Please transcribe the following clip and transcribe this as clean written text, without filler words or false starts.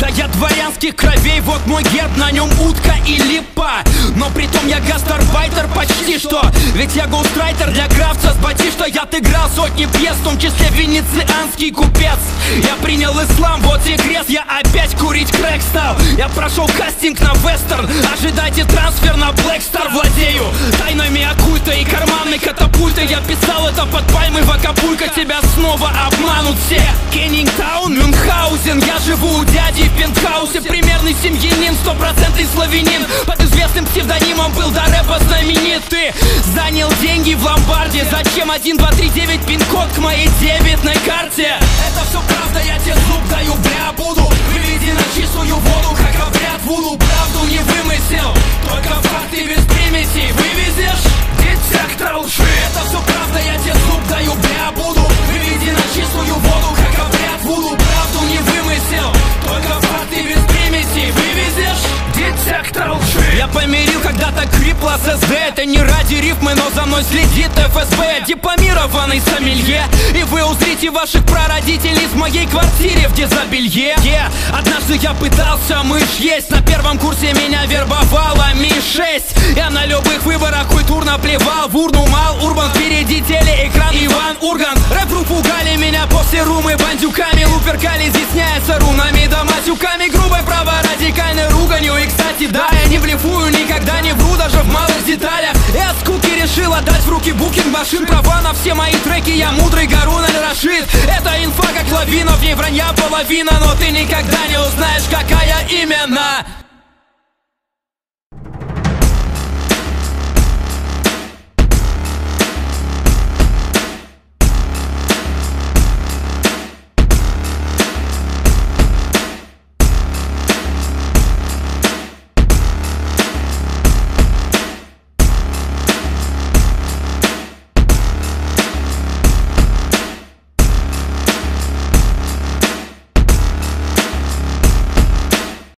Да я дворянских кровей, вот мой герб, на нем утка и липа. Но притом я гастарбайтер почти что. Ведь я гоустрайтер для крафта с батишта. Я отыграл сотни пьес, в том числе венецианский купец. Я принял ислам, вот и крест. Я опять курить крэк стал. Я прошел кастинг на вестерн. Ожидайте трансфер на Black Star. Владею тайнами оккульта и карманной катапультой. Я писал это под пальмой в Акапулько. Тебя снова обманут все. Кеннингтаун, Мюнхгаузен. Я живу у дяди в пентхаусе. Примерный семьянин, 100% славянин. Под известным псевдонимом был до рэпа знаменит. Ты занял деньги в ломбарде. Зачем 1, 2, 3, 9 пин-код к моей дебетной карте? Это все правда, я тебе зуб даю, бля, буду выведи на чистую воду, как обряд вуду. Правду не вымысел, только факты без примесей. Вывезешь детектор лжи. Это все правда, я тебе зуб даю, бля, буду выведи на чистую воду, как обряд вуду. Правду не вымысел, только факты без примесей. Вывезешь детектор лжи. Я помирил когда-то крипла с СД. Это не ради рифмы, но за мной следит ФСБ. Дипломированный сомелье. И вы узрите ваших прародителей в моей квартире в дезобелье. Однажды я пытался мышь есть. На первом курсе меня вербовала Ми-6. Я на любых выборах культурно плевал в урну. Мал Урбан, впереди телеэкран Иван Ургант. Рэп-ру пугали меня после румы бандюками. Луперкали, изъясняется рунами да матюками. Грубой праворадикальной руганью. И кстати, да, я не блефую, никогда не вру, даже в малых деталях. Я от скуки решил отдать в руки букинг машин. Права на все мои треки, я мудрый Гарун Аль-Рашид. Это инфа как лавина, в ней вранья половина. Но ты никогда не узнаешь, какая именно.